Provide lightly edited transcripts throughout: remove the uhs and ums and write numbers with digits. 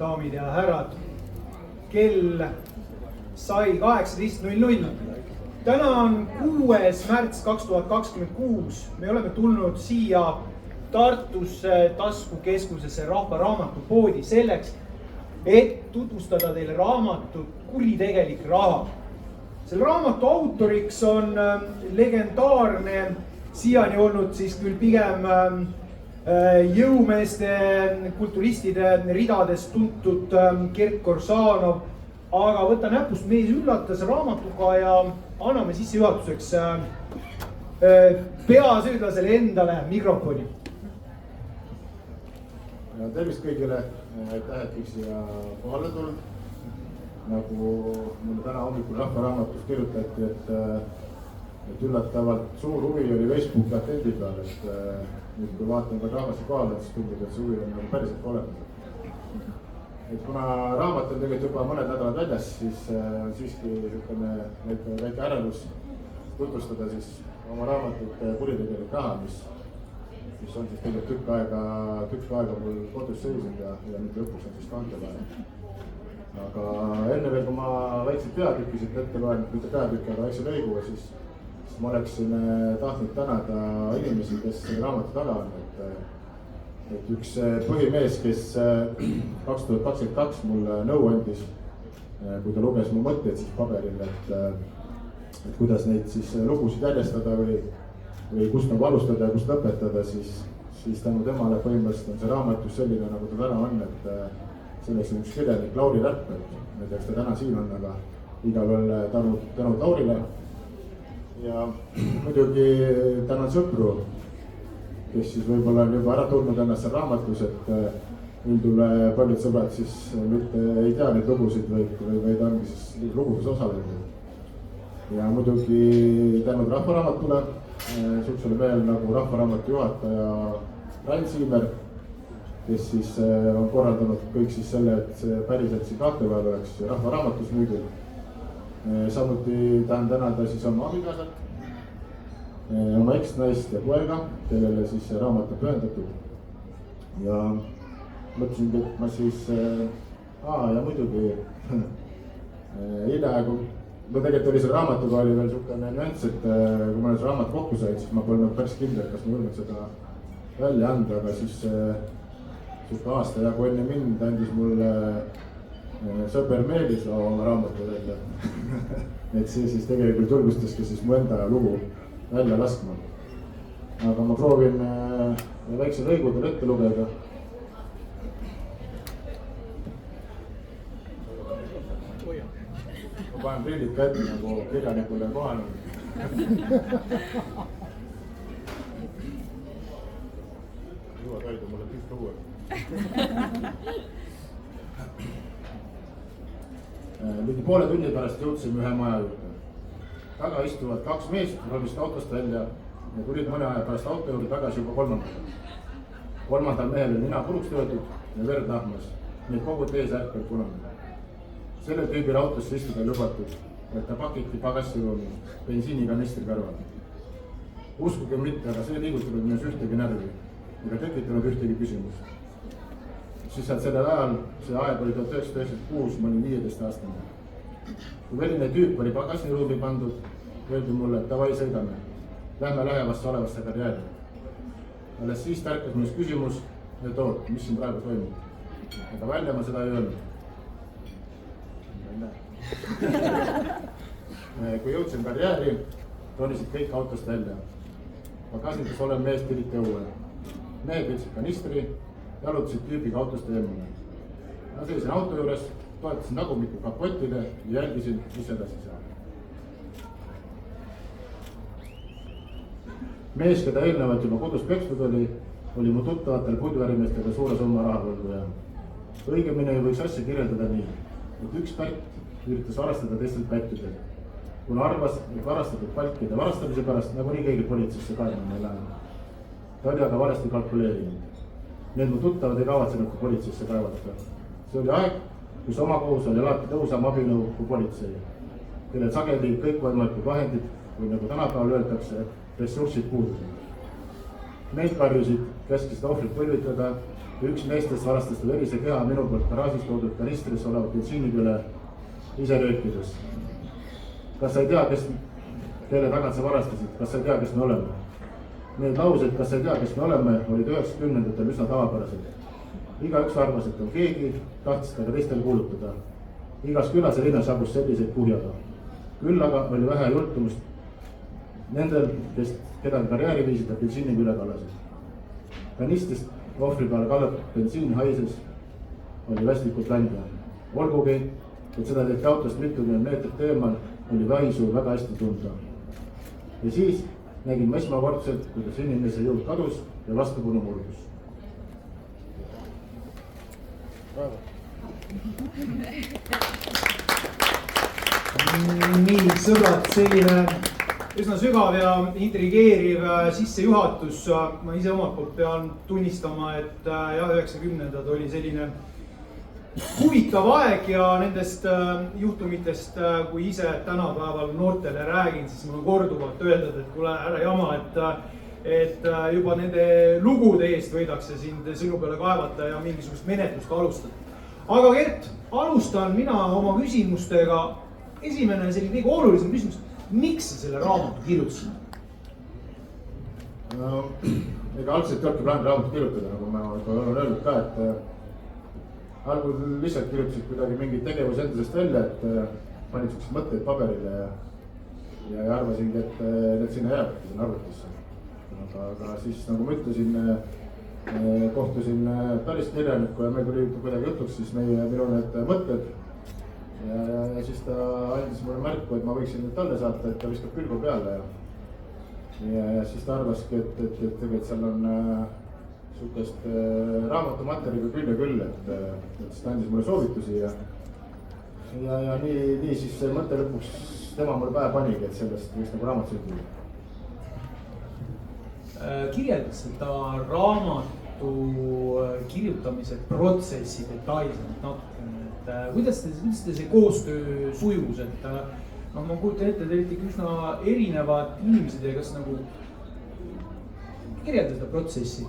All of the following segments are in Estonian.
daamid ja härrad. Kell sai 18:00. Täna on 6. märts 2026. Me oleme tulnud siia Tartusse taskukeskusesse Rahva Raamatupoodi selleks, et tutvustada teile raamatut Kuritegelik raha. Selle raamatu autoriks on legendaarne, siiani olnud siis küll pigem jõumeeste, kulturistide ridades tuntud Gert Korsanov, aga võta näpust mees üllatas raamatuga ja anname sissejuhatuseks peasüüdlasele endale mikrofoni. Tervist kõigile, aitäh, et kõik siia kohale tulnud. Nagu mulle täna hommikul Rahva Raamatus kirjutati, et üllatavalt suur huvi oli Facebooki atendi peal, et nüüd kui vaatan ka rahvase kohale, siis tundub, et see huvi on nagu päriselt olemas. Et kuna raamat on tegelikult juba mõned nädalad väljas, siis siiski väike ärevus tutvustada siis oma raamatut Kuritegelik raha, mis on siis tegelikult tükk aega mul kodus seisnud ja nüüd lõpuks on siis kante vaja. Aga enne veel, kui ma väikseid peatükki siit ette loen, mitte peatükki, aga väikse lõigu, siis ma oleksin tahtnud tänada inimesi, kes selle raamatu taga on. Et üks põhimees, kes 2022 mulle nõu andis, kui ta luges mu mõtteid siis paberil, et kuidas neid siis lugusid järjestada või kust nagu alustada ja kust lõpetada, siis tänu temale põhimõtteliselt on see raamat just selline, nagu ta täna on, et selleks on üks kirjanik Lauri Räpp, ma ei tea, kas ta täna siin on, aga igal juhul tänud Laurile. Ja muidugi tänan sõpru, kes siis võib-olla on juba ära tundnud ennast seal raamatus, et üldule paljud sõbrad siis mitte ei tea neid lugusid, vaid ongi siis lugudes osalenud. Ja muidugi tänud Rahva Raamatule, suhtsele veel nagu Rahva Raamatu juhataja Rain Siimer, kes siis on korraldanud kõik siis selle, et see päriselt siin kaarte peal oleks Rahva Raamatus müüdud. Samuti tahan tänada siis oma abikaasat, oma eksnaist ja poega, kellele siis see raamat on pühendatud. Ja mõtlesingi, et ma siis, ja muidugi hiljaaegu, tegelikult oli selle raamatuga oli veel niisugune nüanss, et kui ma selle raamatu kokku sain, siis ma polnud päris kindel, kas ma julgen seda välja anda, aga siis niisugune aasta jagu enne mind andis mulle sõber Meelis oma raamatu välja. Et see siis tegelikult julgustaski siis mu enda lugu välja laskma. Aga ma proovin väikse lõigudel ette lugeda. Ma panen prillid ka ette nagu kirjanikule kohale. Juha Kaidu mulle tükk uue. Ligi poole tunni pärast jõudsime ühe maja juurde. Taga istuvad kaks meest, ronist autost välja ja tulid mõne aja pärast auto juurde tagasi juba kolmandal. Kolmandal mehel oli nina puruks töötud ja verd lahmas, neid kogu T-särk punane. Selle tüübil autosse istuda lubatud, et ta pakiti pagassiruumi bensiinikanistri kõrval. Uskuge mitte, aga see liigutanud minus ühtegi närvi ega tekitanud ühtegi küsimust. Siis sellel ajal, see aeg oli 1996, ma olin 15 aastane. Kui veline tüüp oli pagassiruumi pandud, öeldi mulle, et davai sõidame. Lähme lähevasse olevasse karjääri. Alles siis tärkas minus küsimus, et oot, mis siin praegu toimub. Aga välja ma seda ei öelnud. Kui jõudsin karjääri, ronisid kõik autost välja. Pagasides olev mees tiliti õue. Mehed võtsid kanistri, jalutasid tüübiga autost eemale. Ma seisin auto juures, toetasin tagumikku kapotile ja jälgisin, mis edasi saab. Mees, keda eelnevalt juba kodus pekstud oli mu tuttavatel puidvärimeestega suure summa rahavõlgu ja õigemini võiks asja kirjeldada nii, et üks pätt üritas varastada teistelt pättidel, kuna arvas, et varastatud palkide varastamise pärast nagu nii keegi politseisse kaevama ei lähe. Ta oli aga valesti kalkuleerinud. Need mu tuttavad ei kavatsenud kui politseisse kaevata. See oli aeg, kus oma kohus oli alati tõusam abinõu kui politsei, kellel sageli kõik võimalikud vahendid või nagu tänapäeval öeldakse, ressursid puudusid. Meid karjusid, käskisid ohvrit põlvitada üks meestest varastas ta verise keha minu poolt garaažis toodud kanistris olevat bensiiniküle ise röökides. Kas sa ei tea, kelle tagant sa varastasid, kas sa ei tea, kes me oleme? Need laused, kas sa ei tea, kes me oleme, olid 90-ndatel üsna tavapärased. Igaüks arvas, et on keegi, tahtis ta ka teistel kuulutada. Igas külas ja linnas jagus selliseid kuhjaga. Küll aga oli vähe jultumust nendel, keda karjääri viisid ja bensiiniga üle kallasid. Kanistist ohvri peale kallatud bensiin haises oli väslikult länge. Olgugi, et seda tehti autost mitukümmend meetrit eemal, oli vaisu väga hästi tunda. Ja siis nägin ma esmakordselt, kuidas inimese jõud kadus ja vastupunu murdus. Nii, sõbrad, selline üsna sügav ja intrigeeriv sissejuhatus. Ma ise omalt poolt pean tunnistama, et jah, 90-ndad oli selline huvitav aeg ja nendest juhtumitest, kui ise tänapäeval noortele räägin, siis mul on korduvalt öeldud, et kuule, ära jama, et juba nende lugude eest võidakse sind sinu peale kaevata ja mingisugust menetlust alustada. Aga Gert, alustan mina oma küsimustega. Esimene selline kõige olulisem küsimus, miks sa selle raamatu kirjutasid? Ega algselt ei olnudki plaani raamatut kirjutada, nagu ma olen öelnud ka, et algul lihtsalt kirjutasid kuidagi mingid tegevus endasest välja, et panid siuksed mõtteid paberile ja arvasingi, et need sinna jäävadki sinna arvutisse. Aga siis nagu ma ütlesin, kohtusin päris kirjaniku ja meil tuli kuidagi jutuks siis minu need mõtted. Ja siis ta andis mulle märku, et ma võiksin nüüd talle saata, et ta viskab külgu peale. Ja siis ta arvaski, et tegelikult seal on sihukest raamatumaterjaliga küll ja küll, et siis ta andis mulle soovitusi ja nii siis see mõte lõpuks tema mulle pähe panigi, et sellest võiks nagu raamat sündida. Kirjeldas seda raamatu kirjutamise protsessi detailselt natukene, et kuidas te see koostöö sujus, et noh, ma kujutan ette, te olite üsna erinevad inimesed ja kas nagu kirjelda seda protsessi?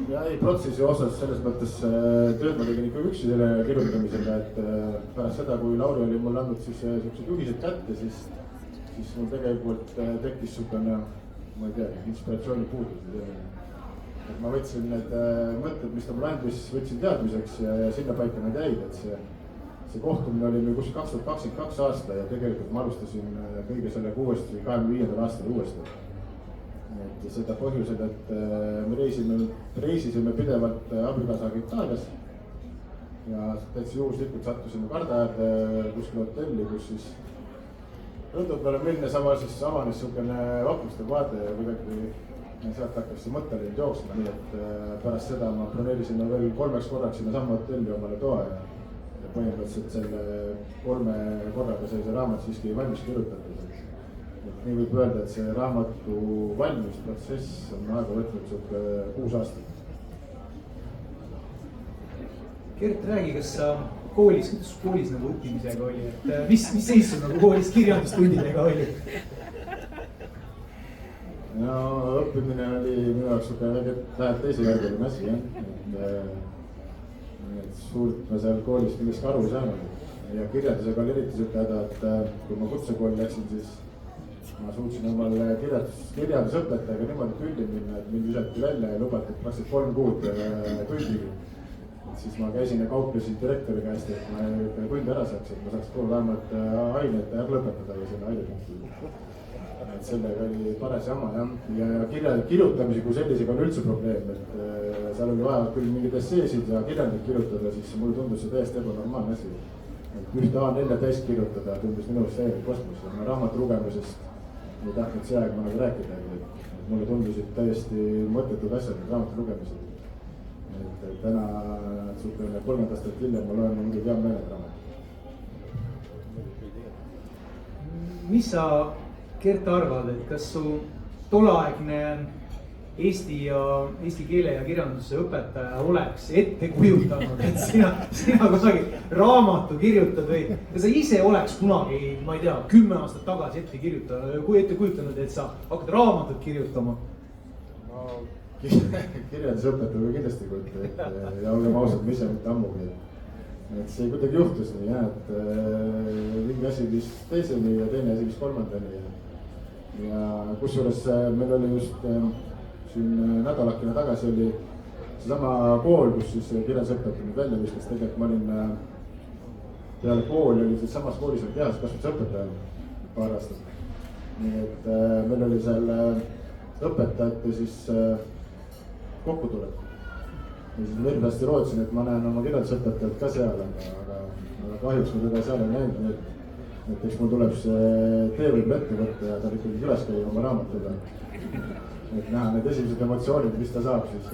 Ja ei, protsessi osas selles mõttes tööd ma tegin ikka üksi selle kirjutamisega, et pärast seda, kui Lauri oli mulle andnud siis siuksed juhised kätte, siis mul tegelikult tekkis siukene, ma ei tea, inspiratsiooni puudus. Et ma võtsin need mõtted, mis ta mulle andis, võtsin teadmiseks ja sinna paika need jäid, et see kohtumine oli meil kuskil 2022 aasta ja tegelikult ma alustasin kõige sellega uuesti 25. aastal uuesti. Et seda põhjusel, et me reisisime pidevalt abikaasaga Itaalias ja täitsa juhuslikult sattusime Karda äärde kuskil hotelli, kus siis rõdu peale minnes avanes siukene vapustav vaade ja kuidagi sealt hakkas see mõttelind jooksma, nii et pärast seda ma broneerisin veel 3 korraks sinna samma hotelli omale toa ja põhimõtteliselt selle 3 korraga sai see raamat siiski valmis kirjutatud. Nii võib öelda, et see raamatu valmisprotsess on aega võtnud siuke 6 aastat. Gert, räägi, kas kuidas koolis nagu õppimisega oli, et mis seis sul nagu koolis kirjandustundidega oli? No õppimine oli minu jaoks siuke vähe teisejärguline asi, jah. Et suurt ma seal koolis millest aru ei saanud ja kirjandusega oli eriti siuke häda, et kui ma kutsekooli läksin, siis ma suutsin omale kirjandusõpetajaga niimoodi tülli minna, et mind visati välja ja lubati praktiliselt 3 kuud tundigi. Siis ma käisin ja kauplesin direktori käest, et ma tundi ära saaks, et ma saaks kogu vähemalt aineid lõpetada ja selle ainepunkti. Et sellega oli paras jama ja kirjutamise kui sellisega on üldse probleem, et seal oli vaja küll mingid esseesid ja kirjandid kirjutada, siis mulle tundus see täiesti ebanormaalne asi. Ühte A4 täis kirjutada tundus minu täielik kosmos ja raamatu lugemisest ei tahtnud see aeg ma nagu rääkida, et mulle tundusid täiesti mõttetud asjad raamatu lugemised. Et täna suhteliselt 30 aastat hiljem ma loen muidugi hea meelega raamatut. Mis sa, Gert, arvad, et kas su tolleaegne eesti keele ja kirjanduse õpetaja oleks ette kujutanud, et sina kusagil raamatu kirjutad või kas sa ise oleks kunagi, ma ei tea, 10 aastat tagasi ette kujutanud, et sa hakkad raamatut kirjutama? No kirjandusõpetajaga kindlasti ei kujuta ette ja olgem ausad, ma ise mitte ammugi. Et see kuidagi juhtus nii jah, et mingi asi viis teiseni ja teine asi viis kolmandani. Ja kusjuures meil oli just siin nädalakene tagasi oli seesama kool, kus siis kirjandusõpetaja nüüd välja viskas. Tegelikult ma olin peale kooli oli siis samas koolis oli tehas kasvatusõpetaja paar aastat. Nii et meil oli seal õpetajate siis kokkutulek. Ja siis veel hästi lootsin, et ma näen oma kirjandusõpetajalt ka seal, aga kahjuks ma teda seal ei näinud. Et eks mul tuleb see tee võib ette võtta ja tal ikkagi külas käia oma raamatuga. Et näha need esimesed emotsioonid, mis ta saab siis.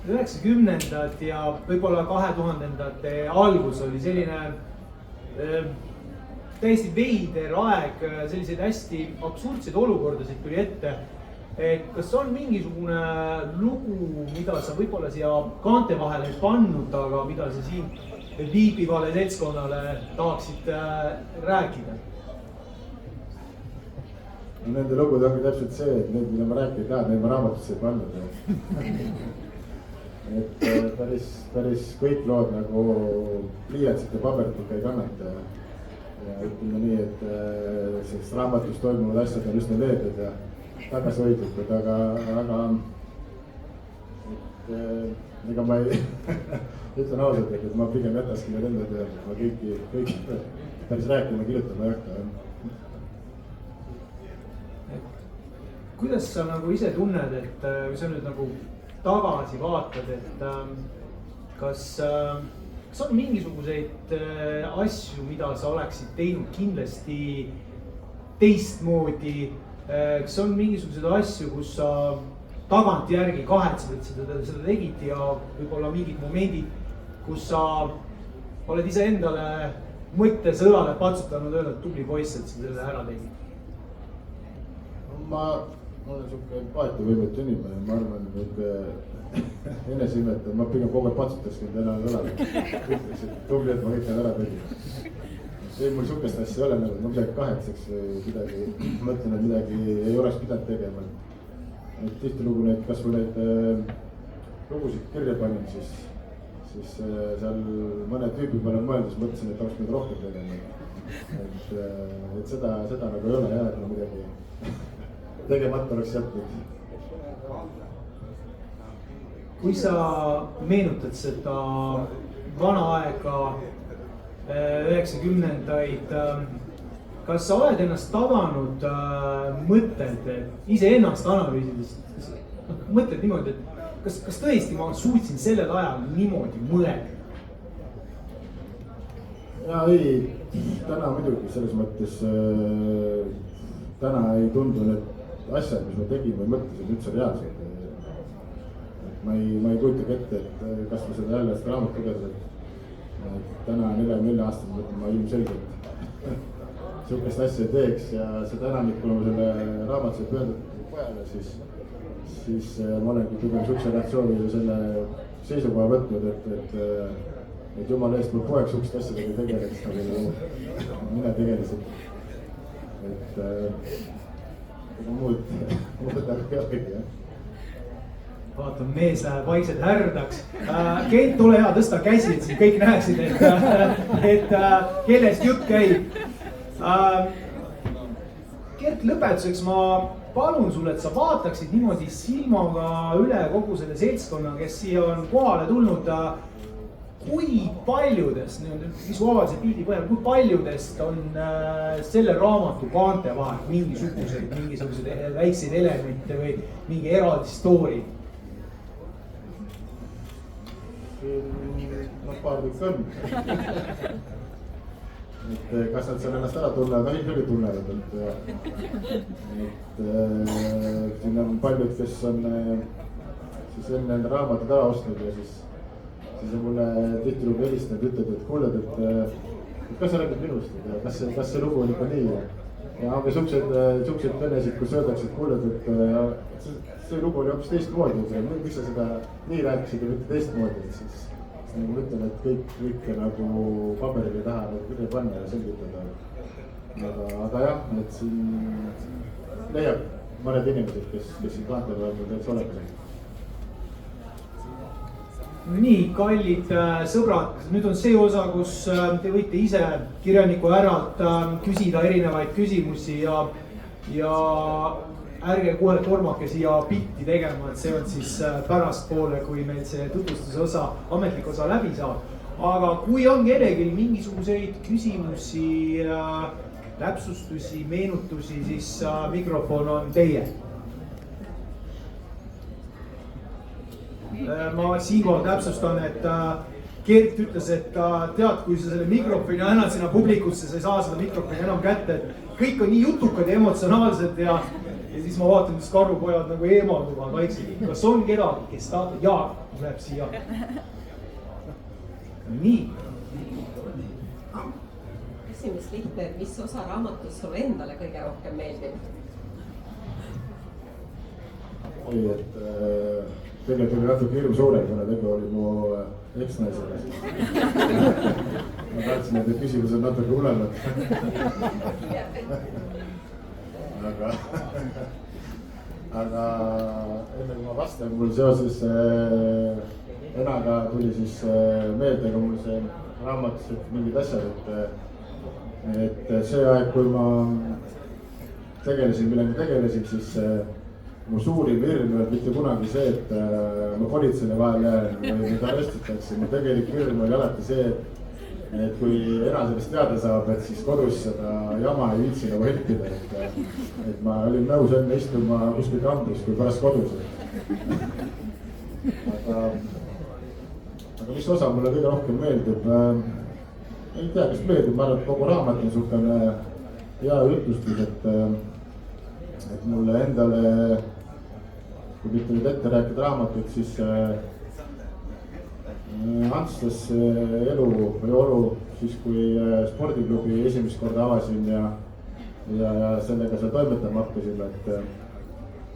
90ndad ja võib-olla 2000ndate algus oli selline täiesti veider aeg, selliseid hästi absurdseid olukordasid tuli ette. Et kas on mingisugune lugu, mida sa võib-olla siia kaante vahele ei pannud, aga mida sa siin viibivale seltskonnale tahaksid rääkida? No nende lugud ongi täpselt see, et need, mida ma rääkida tahan, neid ma raamatusse ei pannud. Et päris kõik lood nagu pliiatsit ja paberit ikka ei kannata. Ja ütleme nii, et sellest raamatus toimuvad asjad on üsna leebed ja tagasihoidlikud, aga ega ma ei ütlen ausalt, et ma pigem jätaski need enda tööle, ma kõiki päris rääkima kirjutama ei hakka. Kuidas sa nagu ise tunned, et kui sa nüüd nagu tagasi vaatad, et kas on mingisuguseid asju, mida sa oleksid teinud kindlasti teistmoodi? Kas on mingisuguseid asju, kus sa tagantjärgi kahetsed, et seda tegid ja võib-olla mingid momendid, kus sa oled ise endale mõttes õlale patsutanud, öelnud tubli poiss, et sa selle ära tegid? Ma olen siuke empaatiavõimetu inimene, ma arvan, et eneseimetab, ma pigem kogu aeg patsutaks mind enam õlale. Ütleks, et tubli, et ma kõik ära tegin. Ei, mul siukest asja ei ole, nagu ma midagi kahetseks või midagi, mõtlen, et midagi ei oleks pidanud tegema. Et tihtilugu neid, kas või neid lugusid kirja panin, siis seal mõne tüübi peale mõeldes mõtlesin, et oleks meid rohkem tegema. Et seda nagu ei ole jah, et ma midagi tegemata oleks jätnud. Kui sa meenutad seda vana aega, 90-ndaid, kas sa oled ennast tabanud mõtted, iseennast analüüsides, mõtled niimoodi, et kas tõesti ma suutsin sellel ajal niimoodi mõelda? Ja ei, täna muidugi selles mõttes, täna ei tundu need asjad, mis ma tegin või mõtlesin üldse reaalselt. Ma ei kujutagi ette, et kas ma seda jälle raamat lugedes, täna 44 aastane mõtlen, ma ilmselgelt siukest asja ei teeks ja seda enam, kui ma selle raamatuse pöördutud pojale, siis ma olengi pigem siukse reaktsiooni selle seisukoha võtnud, et jumala eest mul poeg siukest asjadega tegeleks, nagu mina tegelesin. Et muud nagu ei olegi, jah. Vaatan, mees läheb vaikselt härdaks. Kent, ole hea, tõsta käsi, et siin kõik näeksid, et kellest jutt käib. Gert, lõpetuseks ma palun sulle, et sa vaataksid niimoodi silmaga üle kogu selle seltskonna, kes siia on kohale tulnud. Kui paljudest, visuaalse pildi põhjal, kui paljudest on selle raamatu kaante vahel mingisuguseid väikseid elemente või mingi eraldi story? No paar tükk on. Et kas nad seal ennast ära tunnevad, no ilmselgelt tunnevad, et siin on paljud, kes on siis enne enda raamatud ära ostnud ja siis on mulle tihtilugu helistanud, ütled, et kuuled, et kas sa räägid minust, kas see lugu on ikka nii. Ja ongi siukseid kõnesid, kus öeldakse, et kuuled, et see lugu oli hoopis teistmoodi, miks sa seda nii rääkisid ja mitte teistmoodi, et siis nagu ma ütlen, et kõike nagu paberil ei taha kirja panna ja selgitada. Aga jah, et siin mõned inimesed, kes siin kaante peal täitsa olemas on. Nii, kallid sõbrad, nüüd on see osa, kus te võite ise kirjaniku äralt küsida erinevaid küsimusi ja ärge kohe tormake siia pilti tegema, et see on siis pärastpoole, kui meil see tutvustuse osa, ametlik osa läbi saab. Aga kui on kellelgi mingisuguseid küsimusi, täpsustusi, meenutusi, siis mikrofon on teie. Ma siinkohal täpsustan, et Gert ütles, et tead, kui sa selle mikrofoni annad sinna publikusse, sa ei saa seda mikrofoni enam kätte, et kõik on nii jutukad ja emotsionaalsed ja siis ma vaatan, mis karupojad nagu eemalduvad vaikselt. Kas on kedagi, kes tahab? Jaa, läheb siia. Nii. Küsimus lihtne, et mis osa raamatus sulle endale kõige rohkem meeldib? Oi, et tegelikult oli natuke hirm suurem, kuna tegu oli mu eksnaisele. Ma tahtsin, et need küsimused on natuke hullemad. Aga enne kui ma vastan, mul seoses Enaga tuli siis meelde ka mul see raamatus mingid asjad, et see aeg, kui ma millega tegelesin, siis mu suurim hirm ei olnud mitte kunagi see, et ma politseile vahel jään või mind arestitakse. Mu tegelik hirm oli alati see, et kui Ena sellest teada saab, et siis kodus seda jama ei viitsi nagu helpida, et ma olin nõus enne istuma kuskil kambris kui pärast kodus. Aga mis osa mulle kõige rohkem meeldib? Ei tea, kas meeldib, ma arvan, et kogu raamat on niisugune hea jutustus, et mulle endale, kui mitte nüüd ette rääkida raamatut, siis Antslas elu või olu siis, kui spordiklubi esimest korda avasin ja sellega seal toimetama hakkasin,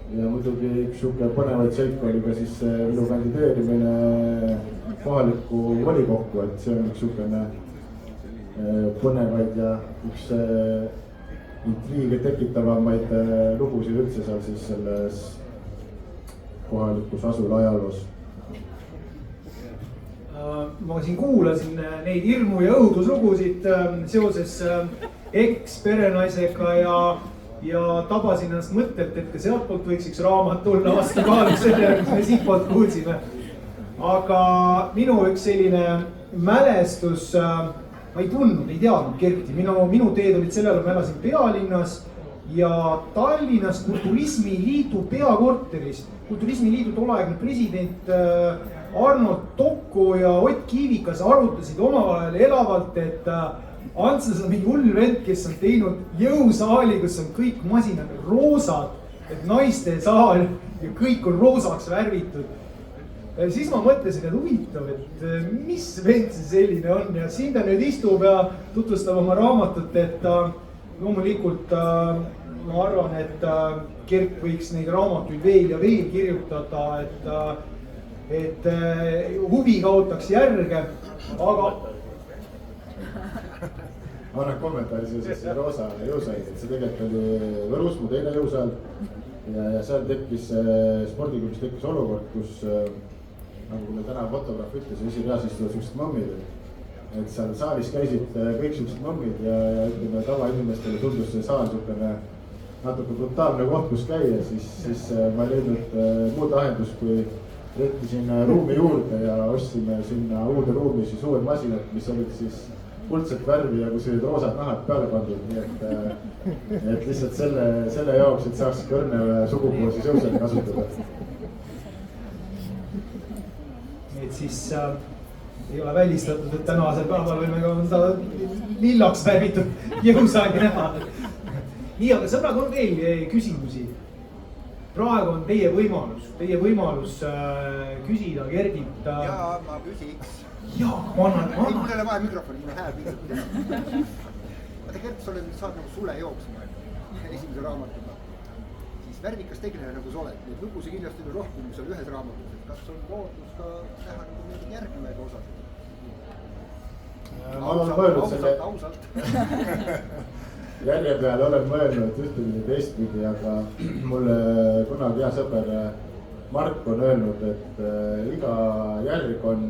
ja muidugi üks sihuke põnevaid seik oli ka siis minu kandideerimine kohalikku volikokku, et see on üks siukene põnevaid ja üks intriige tekitavamaid lugusid üldse seal siis selles kohalikus asula ajaloos. Ma siin kuulasin neid hirmu ja õuduslugusid seoses eks-perenaisega ja tabasin ennast mõttelt, et ka sealtpoolt võiks üks raamat tulla vastu kaaluks selle, mis me siitpoolt kuulsime. Aga minu üks selline mälestus, ma ei tundnud, ei teadnud Gerti, minu teed olid sellele, ma elasin pealinnas ja Tallinnas Kulturismiliidu peakorteris. Kulturismiliidu tolleaegne president Arnold Tokko ja Ott Kiivikas arutasid omavahel elavalt, et Antslas on mingi hull vend, kes on teinud jõusaali, kus on kõik masinad roosad, et naiste saal ja kõik on roosaks värvitud. Siis ma mõtlesin, et huvitav, et mis vend see selline on ja siin ta nüüd istub ja tutvustab oma raamatut, et loomulikult ma arvan, et Gert võiks neid raamatuid veel ja veel kirjutada, et huvi kaotaks järge, aga ma annan kommentaari seoses roosa jõusaali, et see tegelikult oli Võrus mu teine jõusaal ja seal tekkis, spordiklubis tekkis olukord, kus nagu meil täna fotograaf ütles, esireas istuvad sellised mõmmid, et seal saalis käisid kõik sellised mõmmid ja ütleme tavainimestele tundus see saal niisugune natuke brutaalne koht, kus käia, siis ma ei leidnud muud lahendust, kui rettisin ruumi juurde ja ostsime sinna uude ruumi siis uued masinad, mis olid siis kuldset värvi ja kus olid roosad nahad peale pandud, nii et lihtsalt selle jaoks, et saaks kõrne sugupoosi jõusaali kasutada. Et siis ei ole välistatud, et tänasel päeval võime ka seda lillaks värvitud jõusaali näha. Nii, aga sõbrad, on veel küsimusi. Praegu on teie võimalus küsida Gerdilt. Jaa, ma küsiks. Jaa, ma annan. Mul ei ole vaja mikrofoni, mul on hääl piisab. Vaata Gert, sa saad nagu Sule jooksma esimese raamatuga. Siis värvikas tegelane nagu sa oled. Neid lugusid kindlasti on rohkem, mis on ühes raamatus. Kas on lootus ka näha nagu mingid järgnevaid osasid? Ma olen mõelnud selle... Ausalt. järje peale olen mõelnud ühtepidi teistpidi, aga mulle kunagi hea sõber Mark on öelnud, et iga järg on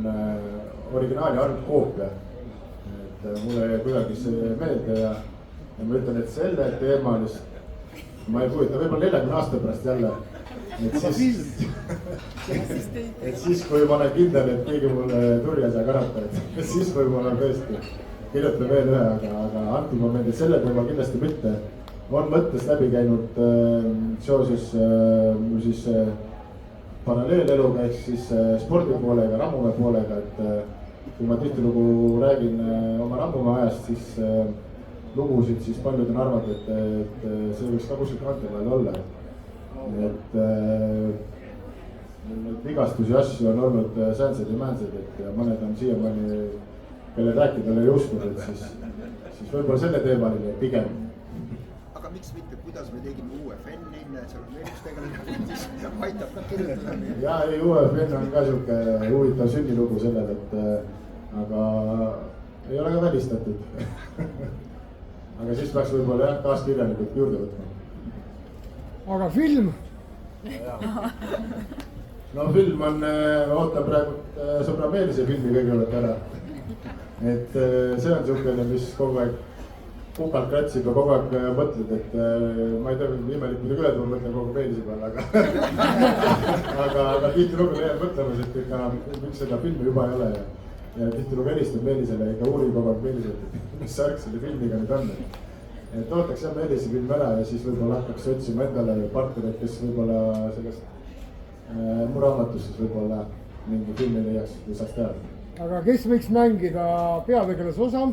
originaali argkoopia. Et mulle jäi kuidagi see meelde ja ma ütlen, et selle teemalist ma ei kujuta, võib-olla 40 aasta pärast jälle. Et siis, kui ma olen kindel, et keegi mulle turja saa karata, et siis võib-olla tõesti kirjutan veel ühe, aga antud momendil selle teema kindlasti mitte. On mõttes läbi käinud seoses mul siis paralleeleluga ehk siis spordipoolega, Rammumäe poolega, et kui ma tihtilugu räägin oma Rammumäe ajast, siis lugusid, siis paljud on arvanud, et see võiks ka kuskil kante peal olla. Et neid vigastusi asju on olnud säänseid ja määnsed, et mõned on siiamaani, kelle rääkidele ei uskunud, et siis võib-olla selle teemaline pigem. Aga miks mitte, kuidas me tegime uue fänni, seal on veel üks tegelane, mis aitab ka kirjutada. Ja ei, uue fänn on ka siuke huvitav sünnilugu sellel, et aga ei ole ka välistatud. Aga siis peaks võib-olla jah, kaaskirjanikud juurde võtma. Aga film? No film on, ootan praegu Sõbra Meelise filmi kõigepealt ära. Et see on siukene, mis kogu aeg kukalt kratsib ja kogu aeg mõtled, et ma ei tea, imelik midagi üle tuua, mõtlen kogu Meelise peale, aga tihtilugu jääb mõtlemas, et ikka miks seda filmi juba ei ole ja tihtilugu helistab Meelisele ja ikka uurin kogu aeg Meeliselt, et mis särk selle filmiga nüüd on. Et ootaks jah Meelise film ära ja siis võib-olla hakkaks otsima endale partnereid, kes võib-olla sellest mu raamatus siis võib-olla mingi filmi leiaks või saaks teha. Aga kes võiks mängida peategelase osa?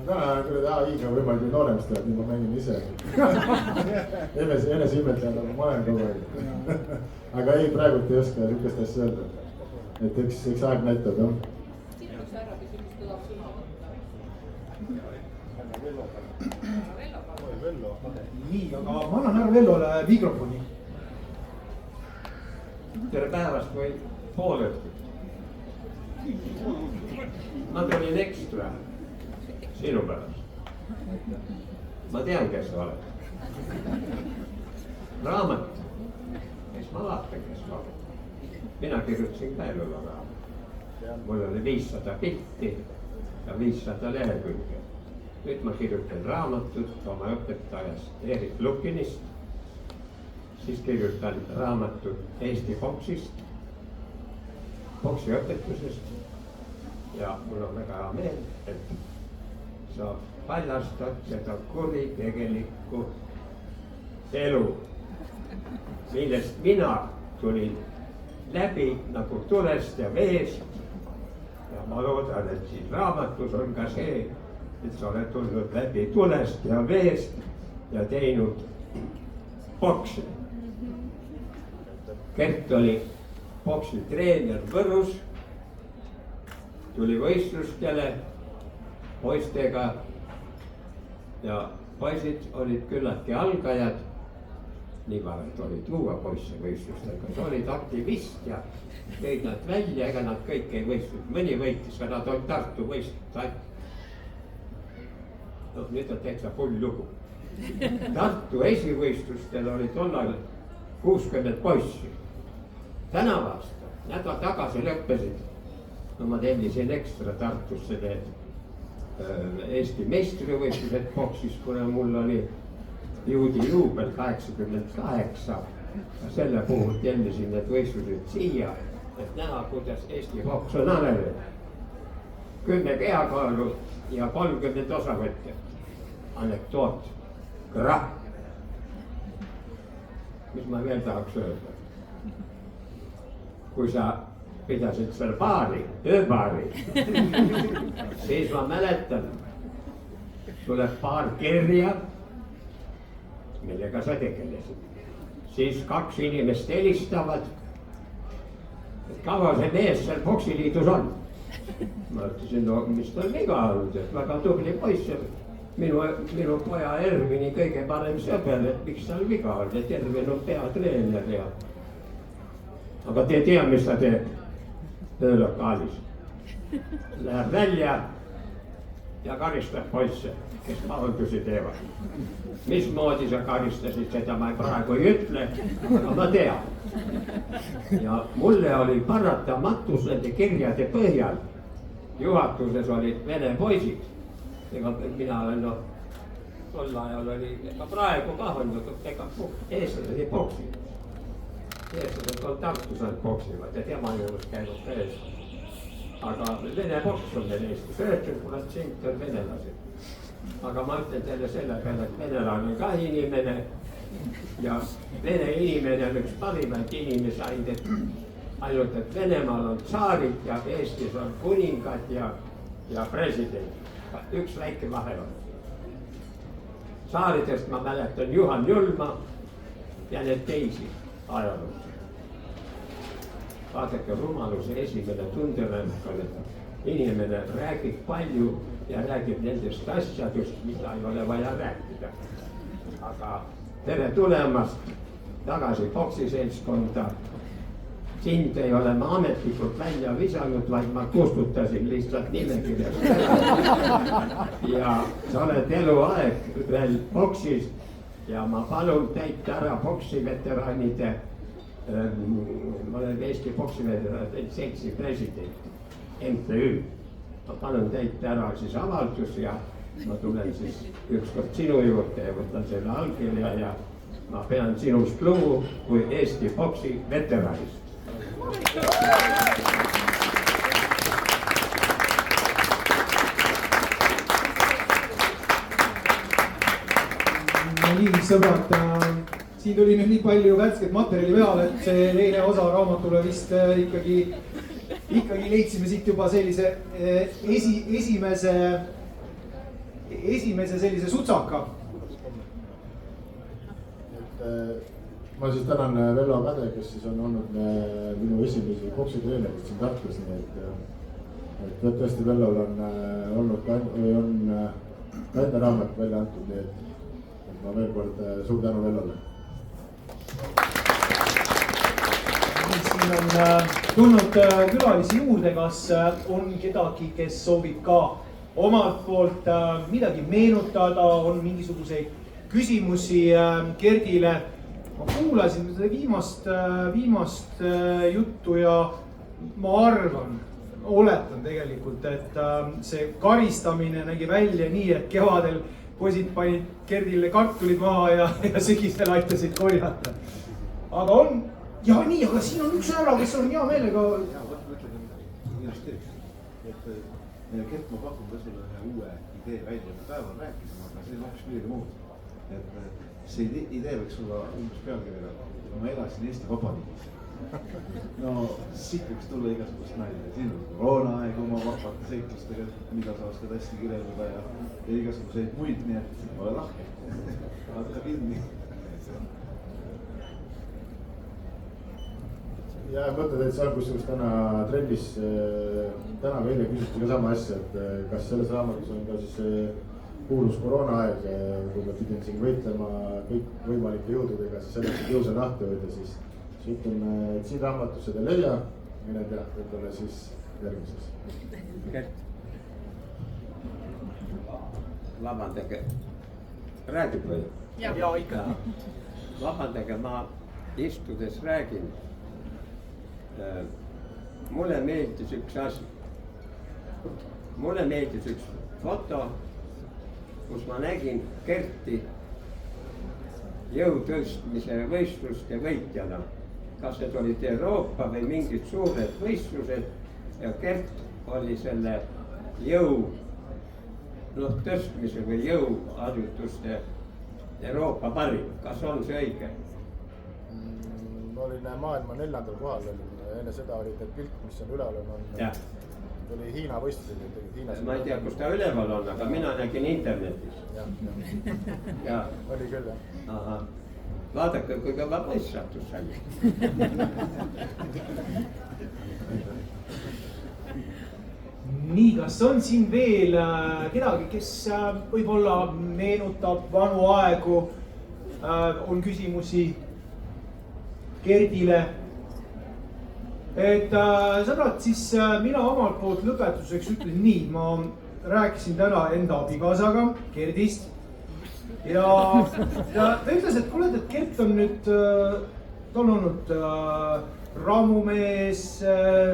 Täna on küll AI-ga võimalik nüüd nooremast teha, nii ma mängin ise. Enese imetleja nagu ma olen kogu aeg. Aga ei, praegult ei oska sihukest asja öelda. Et eks aeg näitab jah. Nii, aga ma annan härra Vellole mikrofoni. Tere päevast või poolõhtut. Ma tulin ekstra sinu pärast. Ma tean, kes sa oled. Raamat. Kes ma vaatan, kes sa oled. Mina kirjutasin ka eluraamat. Mul oli 500 pilti ja 500 lehekülge. Nüüd ma kirjutan raamatut oma õpetajast Erik Lukinist. Siis kirjutan raamatut Eesti boksist, boksiõpetusest. Ja mul on väga hea meel, et sa paljastad seda kuritegelikku elu, millest mina tulin läbi nagu tulest ja veest. Ja ma loodan, et siin raamatus on ka see, et sa oled tulnud läbi tulest ja veest ja teinud boksi. Kert oli boksitreener Võrus, tuli võistlustele poistega ja poisid olid küllaltki algajad. Nii varalt oli tuua poisse võistlustega, sa olid aktivist ja tõid nad välja, ega nad kõik ei võistnud. Mõni võitis, aga nad olid Tartu võistlused. No nüüd on täitsa pull lugu. Tartu esivõistlustel oli tollal 60 poissi. Tänav aasta, nädal tagasi lõppesid. No ma tellisin ekstra Tartusse need Eesti meistrivõistlused boksis, kuna mul oli juudi juubel 88. Selle puhul tellisin need võistlused siia, et näha, kuidas Eesti boks on arenenud. 10 kehakaalu ja 30 osavõtjat. Anekdoot. Krahv. Mis ma veel tahaks öelda? Kui sa pidasid seal baari, ööbaari, siis ma mäletan, tuleb paar kirja, millega sa tegelesid. Siis 2 inimest helistavad, et kaua see mees seal boksiliidus on. Ma ütlesin, no mis tal viga olnud, et väga tubli poiss. Minu poja Ervini kõige parem sõber, et miks tal viga on, et Ervin on peatreener ja. Aga te ei tea, mis ta teeb öölokaalis. Läheb välja, ja karistab poisse, kes pahandusi teevad. Mismoodi sa karistasid, seda ma praegu ei ütle, aga ma tean. Ja mulle oli paratamatus nende kirjade põhjal. Juhatuses olid vene poisid. Ega mina olen, tol ajal oli, ega praegu ka on, ega eestlased ei poksi. Eestlased on Tartus ainult poksivad ja tema juures käinud ka ees. Aga vene poks on veel Eestis, 90% on venelased. Aga ma ütlen teile selle peale, et venelane on ka inimene ja vene inimene on üks parimaid inimesi ainult, et Venemaal on tsaarid ja Eestis on kuningad ja president. Üks väike vahe on. Tsaaridest ma mäletan Juhan Julma ja need teisi ajaloos. Vaadake, rumaluse esimene tundelõmk on, et inimene räägib palju ja räägib nendest asjadest, mida ei ole vaja rääkida. Aga tere tulemast tagasi poksiseltskonda. Sind ei ole ma ametlikult välja visanud, vaid ma kustutasin lihtsalt nimekirjast. Ja sa oled eluaeg veel poksis ja ma palun täita ära poksiveteraanide ma olen Eesti poksiveteranide seltsi president, MTÜ. Ma palun täita ära siis avaldus ja ma tulen siis ükskord sinu juurde ja võtan selle allkirja ja ma pean sinust lugu kui Eesti poksi veteranist. No nii, sõbrad, siin tuli nüüd nii palju värsket materjali peale, et see teine osa raamatule vist ikkagi leidsime siit juba sellise esimese sellise sutsaka. Ma siis tänan Vello Päde, kes siis on olnud minu esimesi poksitreenerid siin Tartus, nii et tõesti Vellol on olnud ka, on enda raamat välja antud, nii et ma veel kord suur tänu Vellole. Siin on tulnud külalisi juurde, kas on kedagi, kes soovib ka omalt poolt midagi meenutada, on mingisuguseid küsimusi Gerdile. Ma kuulasin seda viimast juttu ja ma arvan, oletan tegelikult, et see karistamine nägi välja nii, et kevadel poisid panid Gerdile kartulid maha ja sügisel aitasid korjata. Aga on, ja nii, aga siin on üks härra, kes on hea meelega. Ja, mõtlege midagi. Et Gert, ma pakun ka sulle ühe uue idee välja, me päeval rääkisime, aga see on hoopis midagi muud. Et see idee võiks olla umbes pealkirjaga, ma elasin Eesti Vabariigis. No siit võiks tulla igasugust nalja. Siin on koroonaaeg oma vabate seiklustega, mida sa oskad hästi kirjeldada ja igasuguseid muid, nii et ole lahke. Võta kinni. Ja mõtled, et see on kusjuures täna trennis, täna meile küsiti ka sama asja, et kas selles raamatus on ka siis kuulus koroonaaeg, kui me pidin siin võitlema kõik võimalike jõududega, siis selleks, et jõusa nahti hoida, siis ütleme, et siin raamatus seda ei leia, mine tea, võib-olla siis järgmises. Vabandage, räägib või? Ja ikka. Vabandage, ma istudes räägin. Mulle meeldis üks asi. Mulle meeldis üks foto, kus ma nägin Gerti jõutõstmise võistluste võitjana. Kas need olid Euroopa või mingid suured võistlused ja Gert oli selle jõu tõstmise või jõuharjutuste Euroopa parim. Kas on see õige? Ma olin maailma 4. kohal, enne seda oli teil pilt, mis on üleval on. Oli Hiina võistlused. Ma ei tea, kus ta üleval on, aga mina nägin internetis. Ja. Oli küll, jah. Aha. Vaadake, kui kõva poiss sattus sai. Nii, kas on siin veel kedagi, kes võib-olla meenutab vanu aegu, on küsimusi Gerdile? Et sõbrad, siis mina omalt poolt lõpetuseks ütlen nii, ma rääkisin täna enda abikaasaga Gerdist ja ta ütles, et kuule, et Gert on nüüd, ta on olnud rammumees,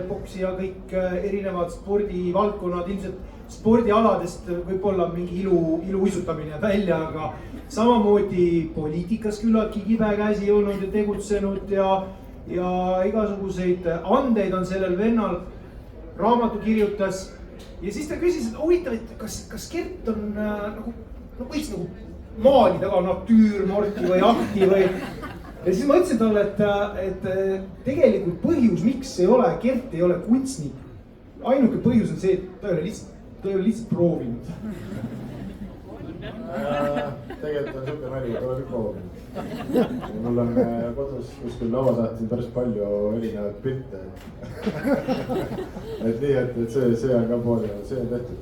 poksi ja kõik erinevad spordivaldkonnad, ilmselt spordialadest võib-olla mingi iluuisutamine välja, aga samamoodi poliitikas küllaltki kibe käsi olnud ja tegutsenud ja igasuguseid andeid on sellel vennal, raamatu kirjutas. Ja siis ta küsis, et huvitav, et kas Gert on nagu, võiks nagu maalida ka natüürmorti või akti või. Ja siis ma ütlesin talle, et tegelikult põhjus, miks Gert ei ole kunstnik. Ainuke põhjus on see, et ta ei ole lihtsalt proovinud. Tegelikult on siuke nali, et olen proovinud. Mul on kodus kuskil lauasahtel päris palju erinevaid pilte. Et nii, et see on ka pool ja see on tehtud.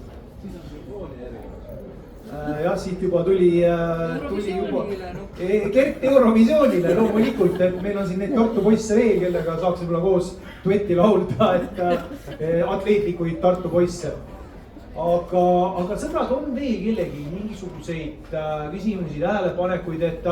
Jah, siit juba tuli juba Gert Eurovisioonile loomulikult, et meil on siin neid Tartu poisse veel, kellega saaks võib-olla koos duetti laulda, et atleetlikuid Tartu poisse. Aga sõbrad, on veel kellegi mingisuguseid küsimusi, tähelepanekuid, et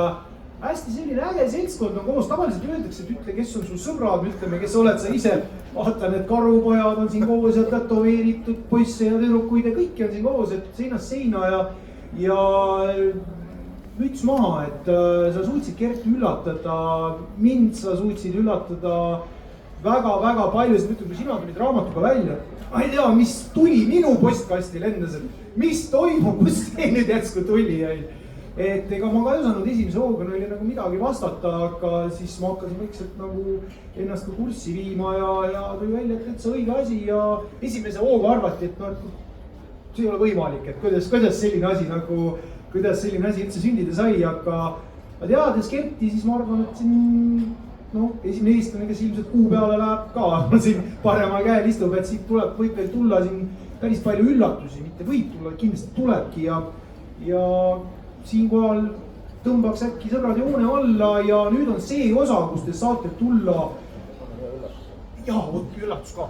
hästi selline äge seltskond on koos. Tavaliselt öeldakse, et ütle, kes on su sõbrad, ütleme, kes oled sa ise. Vaatan, et karupojad on siin koos ja tätoveeritud poisse ja tüdrukuid ja kõiki on siin koos, et seinast seina ja müts maha, et sa suutsid Gert üllatada, mind sa suutsid üllatada väga-väga palju, sest ütleme, kui sina tulid raamatuga välja, ma ei tea, mis tuli minu postkasti lendas, et mis toimub, kus see nüüd järsku tuli. Et ega ma ka ei osanud esimese hooga oli nagu midagi vastata, aga siis ma hakkasin vaikselt nagu ennast ka kurssi viima ja tuli välja, et see õige asi ja esimese hooga arvati, et see ei ole võimalik, et kuidas selline asi üldse sündida sai, aga teades Gerti, siis ma arvan, et siin esimene eestlane, kes ilmselt kuu peale läheb ka siin parema käel istub, et siit võib veel tulla siin päris palju üllatusi, mitte võib tulla, kindlasti tulebki ja siinkohal tõmbaks äkki sõbrad joone alla ja nüüd on see osa, kus te saate tulla. Üllatus ka.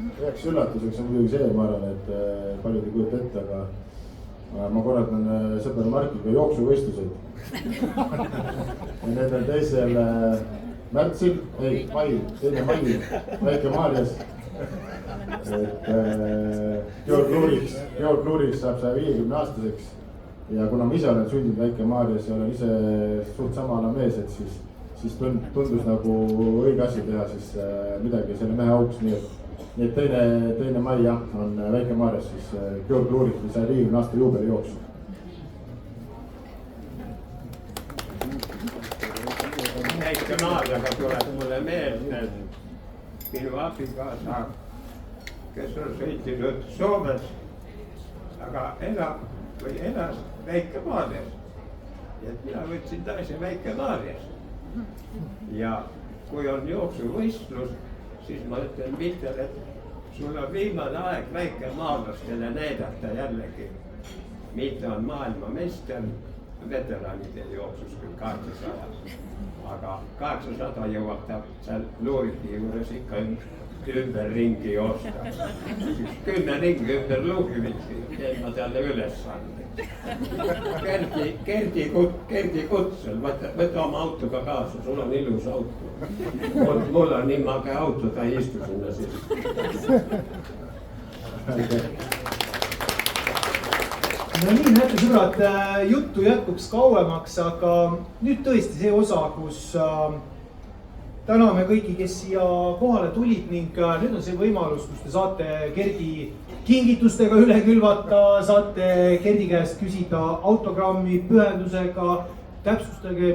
Üheks üllatuseks on muidugi see, ma arvan, et paljud ei kujuta ette, aga ma korraldan sõber Markiga jooksuvõistlused. Ja need on 2. märtsil, teine mai, Väike-Maarjas. Et Georg Luuriks saab 150-aastaseks ja kuna ma ise olen sündinud Väike-Maarjas ja olen ise suht samala mees, et siis tundus nagu õige asi teha siis midagi selle mehe auks, nii et teine mai jah, on Väike-Maarjas siis Georg Luuriks 150 aasta juubeli jooksu. Väike-Maarjaga tuleb mulle meelde minu abikaasa, kes on sõitinud Soomes, aga elas Väike-Maarjas. Ja mina võtsin taasi Väike-Maarjas. Ja kui on jooksuvõistlus, siis ma ütlen Mihkel, et sul on viimane aeg väikemaarlastele näidata jällegi, mida on maailmameister veteranide jooksus küll 800. Aga 800 jõuab ta seal Luuriki juures ikka ümberringi joosta. 10 ringi ümber Luugivitsi teen ma talle ülesande. Gerdi kutsel, võta oma autoga kaasa, sul on ilus auto. Mul on nii mage auto, ta ei istu sinna sisse. No nii, näete sõbrad, juttu jätkuks kauemaks, aga nüüd tõesti see osa, kus täname kõiki, kes siia kohale tulid ning nüüd on see võimalus, kus te saate Gerdi kingitustega üle külvata, saate Gerdi käest küsida autogrammi pühendusega, täpsustage,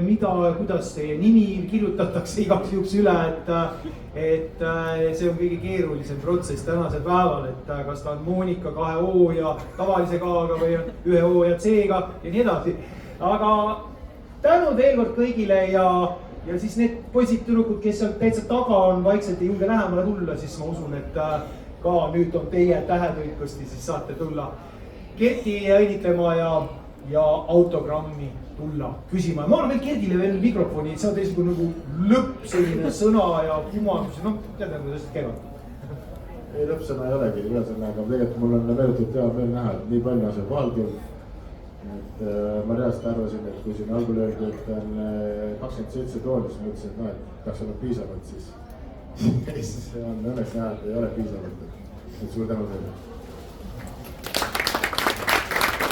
kuidas teie nimi kirjutatakse igaks juhuks üle, et see on kõige keerulisem protsess tänasel päeval, et kas ta on Monika 2 O ja tavalise K-ga või 1 O ja C-ga ja nii edasi. Aga tänud veel kord kõigile ja siis need poisid-tüdrukud, kes seal täitsa taga on, vaikselt ei julge lähemale tulla, siis ma usun, et ka nüüd on teie tähetõikusti, siis saate tulla Gerti õnnitlema ja autogrammi tulla küsima. Ma annan veel Gerdile veel mikrofoni, et saad eeskuju nagu lõpp selline sõna ja kumandus. Tead, kuidas käivad? ei lõppsõna ei olegi, ühesõnaga tegelikult mul on meeletult hea meel näha, et nii palju on seal kohal tulnud. et ma reaalselt arvasin, et kui siin algul öeldi, et on 27 tooli, siis ma ütlesin, et noh, et peaks olema piisavalt, siis on õnneks näha, et ei ole piisavalt, et suur tänu teile.